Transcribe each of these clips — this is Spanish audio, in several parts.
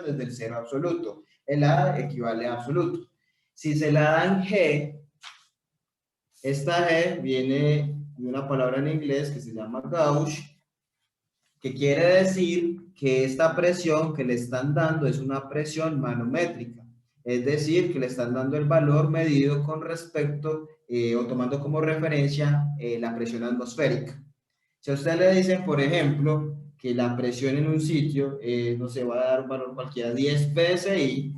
desde el cero absoluto. El A equivale a absoluto. Si se la dan G, esta G viene de una palabra en inglés que se llama gauge, que quiere decir que esta presión que le están dando es una presión manométrica, es decir, que le están dando el valor medido con respecto o tomando como referencia la presión atmosférica. Si a usted le dicen, por ejemplo, que la presión en un sitio, no se va a dar un valor cualquiera, 10 psi,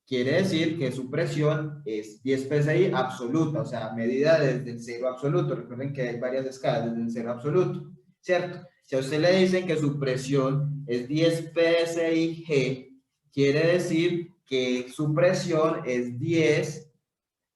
quiere decir que su presión es 10 psi absoluta, o sea, medida desde el cero absoluto. Recuerden que hay varias escalas desde el cero absoluto, ¿cierto? Si a usted le dicen que su presión es 10 psi G, quiere decir que su presión es 10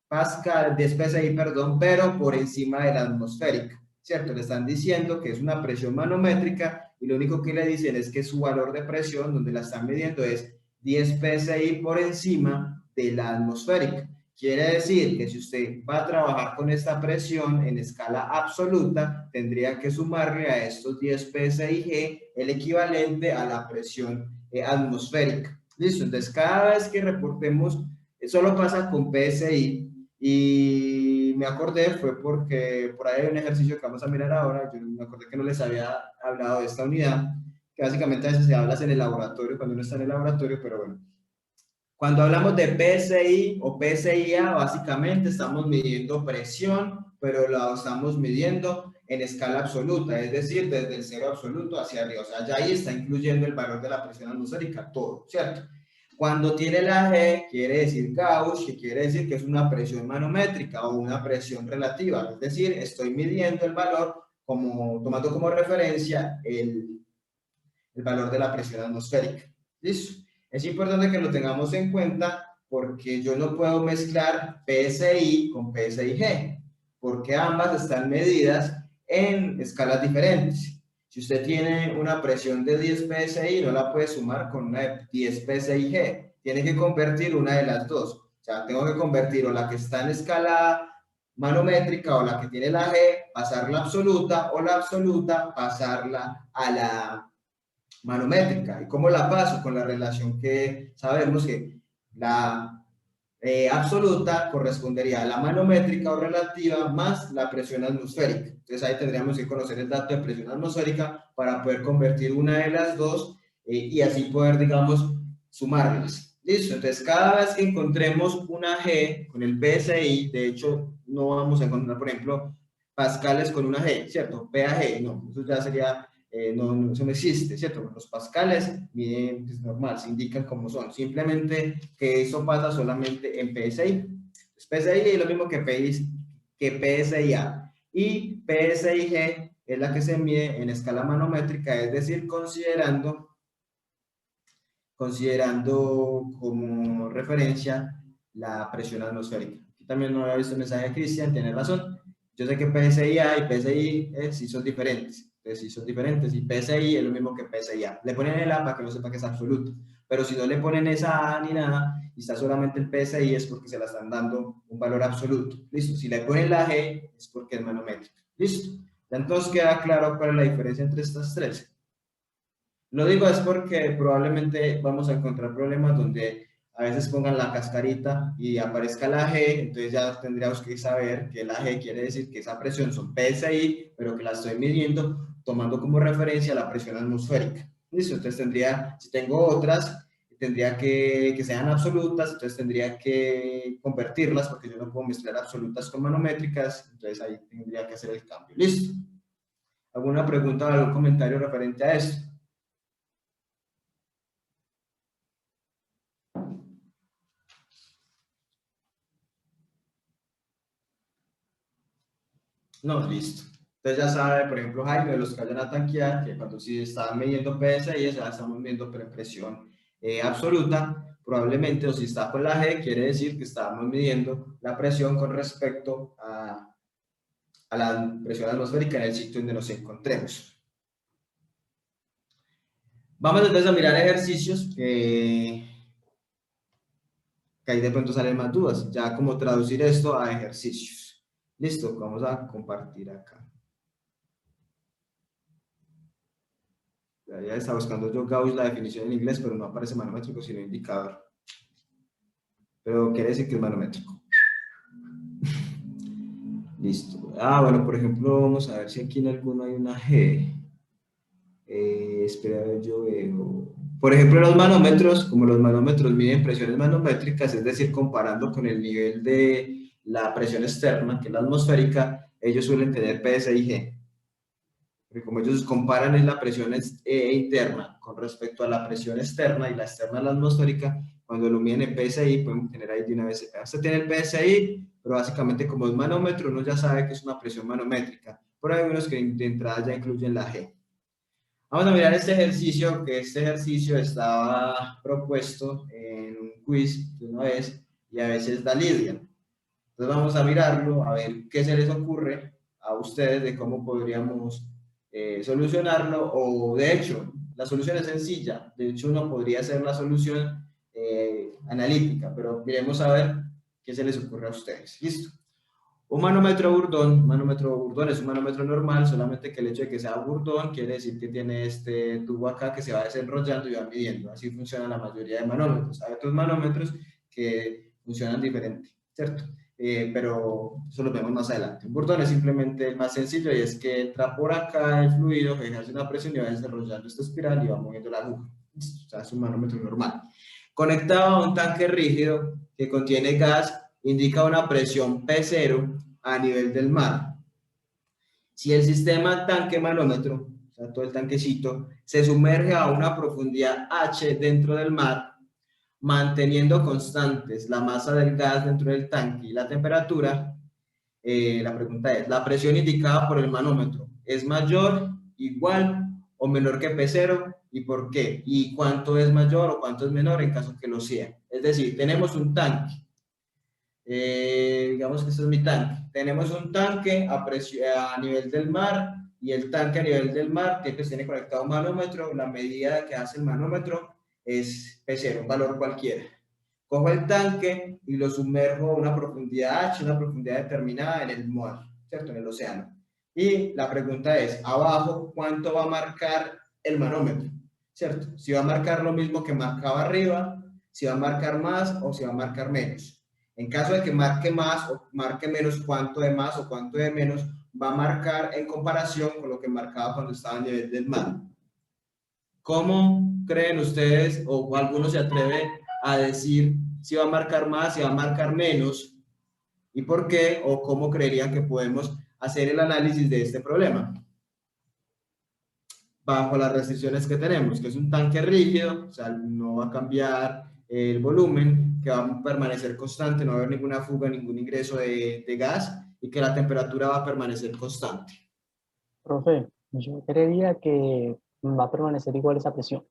pascal, 10 psi, perdón, pero por encima de la atmosférica, ¿cierto? Le están diciendo que es una presión manométrica y lo único que le dicen es que su valor de presión, donde la están midiendo, es 10 psi por encima de la atmosférica. Quiere decir que si usted va a trabajar con esta presión en escala absoluta, tendría que sumarle a estos 10 psi G el equivalente a la presión atmosférica. ¿Listo? Entonces, cada vez que reportemos, solo pasa con PSI, y me acordé, fue porque por ahí hay un ejercicio que vamos a mirar ahora, yo me acordé que no les había hablado de esta unidad, que básicamente a veces se habla en el laboratorio, cuando uno está en el laboratorio, pero bueno. Cuando hablamos de PSI o PSIA, básicamente estamos midiendo presión, pero la estamos midiendo en escala absoluta, es decir, desde el cero absoluto hacia arriba. O sea, ya ahí está incluyendo el valor de la presión atmosférica, todo, ¿cierto? Cuando tiene la G, quiere decir gauge, que quiere decir que es una presión manométrica o una presión relativa. Es decir, estoy midiendo el valor tomando como referencia el valor de la presión atmosférica. ¿Listo? Es importante que lo tengamos en cuenta porque yo no puedo mezclar PSI con PSIG, porque ambas están medidas en escalas diferentes. Si usted tiene una presión de 10 PSI, no la puede sumar con una de 10 PSIG. Tiene que convertir una de las dos. O sea, tengo que convertir o la que está en escala manométrica o la que tiene la G, pasarla a absoluta, o la absoluta, pasarla a la manométrica. ¿Y cómo la paso? Con la relación que sabemos que la absoluta correspondería a la manométrica o relativa más la presión atmosférica. Entonces ahí tendríamos que conocer el dato de presión atmosférica para poder convertir una de las dos y así poder, digamos, sumarlas. ¿Listo? Entonces cada vez que encontremos una G con el PSI, de hecho no vamos a encontrar, por ejemplo, pascales con una G, ¿cierto? PAG, no, eso ya sería no, eso no existe, ¿cierto? Los pascales miden, es normal, se indican como son, simplemente que eso pasa solamente en PSI. Entonces, PSI es lo mismo que PSIA, y PSIG es la que se mide en escala manométrica, es decir, considerando como referencia la presión atmosférica. Aquí también no había visto el mensaje de Cristian, tiene razón. Yo sé que PSIA y PSI sí son diferentes. Entonces, sí son diferentes, y PSI es lo mismo que PSIA. Le ponen el A para que no sepa que es absoluto, pero si no le ponen esa A ni nada y está solamente el PSI, es porque se la están dando un valor absoluto. Listo. Si le ponen la G, es porque es manométrica. Listo. Ya entonces queda claro cuál es la diferencia entre estas tres. Lo digo es porque probablemente vamos a encontrar problemas donde a veces pongan la cascarita y aparezca la G, entonces ya tendríamos que saber que la G quiere decir que esa presión son PSI, pero que la estoy midiendo tomando como referencia la presión atmosférica. ¿Listo? Entonces si tengo otras, tendría que sean absolutas, entonces tendría que convertirlas porque yo no puedo mezclar absolutas con manométricas, entonces ahí tendría que hacer el cambio. ¿Listo? ¿Alguna pregunta o algún comentario referente a esto? No, listo. Entonces ya sabe, por ejemplo, Jaime, de los que vayan a tanquear, que cuando sí estaban midiendo PSI, ya estamos midiendo presión absoluta, probablemente, o si está con la G, quiere decir que estábamos midiendo la presión con respecto a la presión atmosférica en el sitio donde nos encontremos. Vamos entonces a mirar ejercicios que ahí de pronto salen más dudas, ya como traducir esto a ejercicios. Listo, vamos a compartir acá. Ya está buscando yo Gauss la definición en inglés, pero no aparece manométrico, sino indicador. Pero quiere decir que es manométrico. Listo. Ah, bueno, por ejemplo, vamos a ver si aquí en alguno hay una G. Espera, a ver, yo veo. Por ejemplo, los manómetros, como los manómetros miden presiones manométricas, es decir, comparando con el nivel de la presión externa, que es la atmosférica, ellos suelen tener PSI y G. Porque como ellos comparan es la presión interna con respecto a la presión externa y la externa a la atmosférica, cuando lo miden en PSI, podemos tener ahí de una vez, usted tiene el PSI, pero básicamente como es manómetro, uno ya sabe que es una presión manométrica. Por ahí hay unos que de entrada ya incluyen la G. Vamos a mirar este ejercicio, que este ejercicio estaba propuesto en un quiz de una vez y a veces da lidia. Entonces vamos a mirarlo, a ver qué se les ocurre a ustedes de cómo podríamos solucionarlo, o de hecho, la solución es sencilla, de hecho uno podría hacer la solución analítica, pero miremos a ver qué se les ocurre a ustedes. Listo. Un manómetro burdón es un manómetro normal, solamente que el hecho de que sea burdón quiere decir que tiene este tubo acá que se va desenrollando y va midiendo. Así funciona la mayoría de manómetros. Hay otros manómetros que funcionan diferente, ¿cierto? Pero eso lo vemos más adelante. Un burdón es simplemente el más sencillo y es que entra por acá el fluido, ejerce una presión y va desarrollando esta espiral y va moviendo la aguja. O sea, es un manómetro normal. Conectado a un tanque rígido que contiene gas, indica una presión P0 a nivel del mar. Si el sistema tanque manómetro, o sea, todo el tanquecito, se sumerge a una profundidad H dentro del mar, manteniendo constantes la masa del gas dentro del tanque y la temperatura, la pregunta es, ¿la presión indicada por el manómetro es mayor, igual o menor que P0? ¿Y por qué? ¿Y cuánto es mayor o cuánto es menor en caso que lo sea? Es decir, tenemos un tanque. Digamos que este es mi tanque. Tenemos un tanque a nivel del mar y el tanque a nivel del mar que pues, tiene conectado un manómetro. La medida que hace el manómetro es P0, un valor cualquiera. Cojo el tanque y lo sumerjo a una profundidad H, una profundidad determinada en el mar, ¿cierto? En el océano. Y la pregunta es, abajo, ¿cuánto va a marcar el manómetro? ¿Cierto? Si va a marcar lo mismo que marcaba arriba, si va a marcar más o si va a marcar menos. En caso de que marque más o marque menos, cuánto de más o cuánto de menos va a marcar en comparación con lo que marcaba cuando estaba a nivel del mar. ¿Cómo creen ustedes o alguno se atreve a decir si va a marcar más, si va a marcar menos y por qué, o cómo creerían que podemos hacer el análisis de este problema? Bajo las restricciones que tenemos, que es un tanque rígido, o sea, no va a cambiar el volumen, que va a permanecer constante, no va a haber ninguna fuga, ningún ingreso de gas y que la temperatura va a permanecer constante. Profe, yo creería que va a permanecer igual esa presión.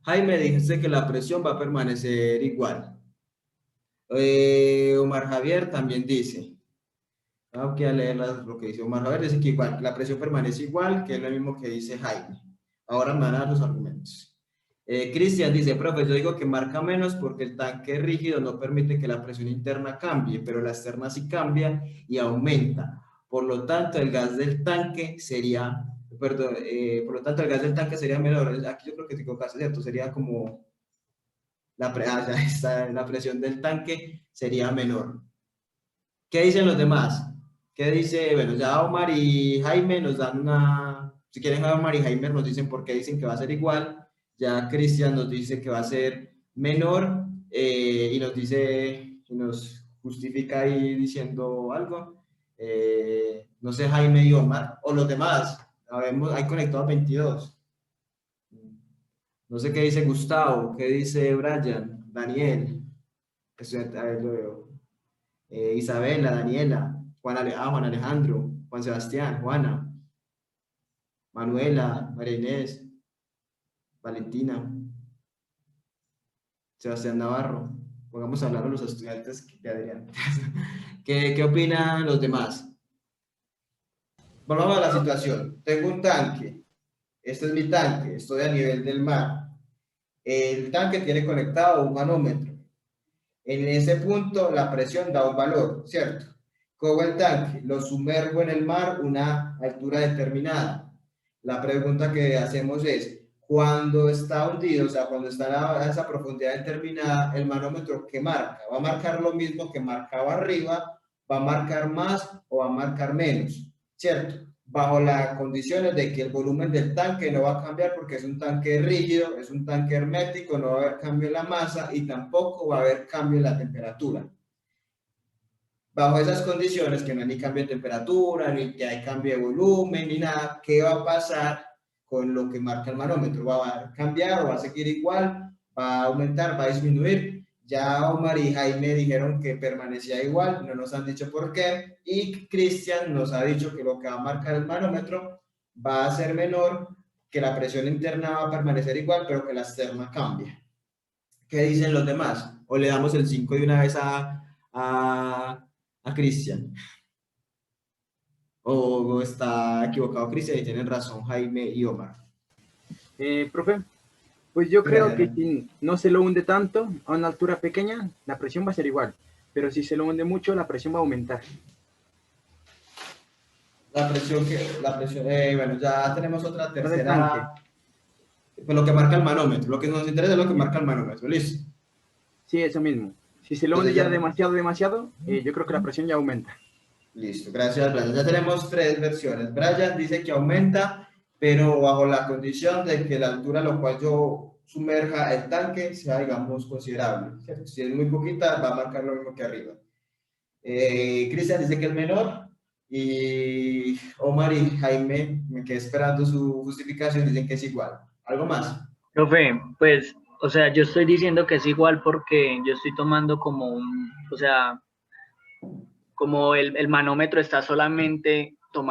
Jaime, dijiste que la presión va a permanecer igual. Omar Javier también dice, voy a leer lo que dice Omar Javier, dice que igual, la presión permanece igual, que es lo mismo que dice Jaime. Ahora me van a dar los argumentos. Cristian dice, profe, yo digo que marca menos porque el tanque rígido no permite que la presión interna cambie, pero la externa sí cambia y aumenta. Por lo tanto, el gas del tanque sería, perdón, por lo tanto, el gas del tanque sería menor. Aquí yo creo que te equivocas, ¿cierto? Sería como ya está, la presión del tanque sería menor. ¿Qué dicen los demás? ¿Qué dice? Bueno, ya Omar y Jaime nos dan una, si quieren Omar y Jaime nos dicen por qué dicen que va a ser igual, ya Cristian nos dice que va a ser menor y nos dice, y nos justifica ahí diciendo algo. No sé, Jaime y Omar, o los demás, sabemos, hay conectados 22. No sé qué dice Gustavo, qué dice Brian, Daniel, a ver, lo veo. Isabela, Daniela, Juan Alejandro, Juan Sebastián, Juana, Manuela, María Inés, Valentina, Sebastián Navarro. Vamos a hablar a los estudiantes de Adrián. ¿Qué opinan los demás? Volvamos a la situación. Tengo un tanque. Este es mi tanque. Estoy a nivel del mar. El tanque tiene conectado un manómetro. En ese punto la presión da un valor, ¿cierto? Cojo el tanque, lo sumerjo en el mar una altura determinada. La pregunta que hacemos es, cuando está hundido, o sea, cuando está a esa profundidad determinada, el manómetro, ¿qué marca? ¿Va a marcar lo mismo que marcaba arriba? ¿Va a marcar más o va a marcar menos? ¿Cierto? Bajo las condiciones de que el volumen del tanque no va a cambiar porque es un tanque rígido, es un tanque hermético, no va a haber cambio en la masa y tampoco va a haber cambio en la temperatura. Bajo esas condiciones, que no hay ni cambio de temperatura, ni que hay cambio de volumen, ni nada, ¿qué va a pasar con lo que marca el manómetro? ¿Va a cambiar o va a seguir igual? ¿Va a aumentar? ¿Va a disminuir? Ya Omar y Jaime dijeron que permanecía igual, no nos han dicho por qué, y Cristian nos ha dicho que lo que va a marcar el manómetro va a ser menor, que la presión interna va a permanecer igual, pero que la externa cambia. ¿Qué dicen los demás? ¿O le damos el 5 de una vez a Cristian? ¿O está equivocado Cristian y tienen razón Jaime y Omar? Profe, pues yo creo que Gracias. si no se lo hunde tanto a una altura pequeña, la presión va a ser igual, pero si se lo hunde mucho, la presión va a aumentar. Bueno, ya tenemos otra Lo del tanque. tercera, pues lo que marca el manómetro, lo que nos interesa es lo que marca el manómetro, ¿listo? Sí, eso mismo. Si se lo hunde Entonces ya ya, demasiado, yo creo que la presión ya aumenta. listo, gracias Brian. Ya tenemos tres versiones. Brian dice que aumenta, pero bajo la condición de que la altura a la cual yo sumerja el tanque sea, digamos, considerable, ¿cierto? Si es muy poquita, va a marcar lo mismo que arriba. Cristian dice que es menor y Omar y Jaime, me quedé esperando su justificación, dicen que es igual. ¿Algo más? Profe, pues, o sea, yo estoy diciendo que es igual porque yo estoy tomando como o sea, como el manómetro está solamente tomando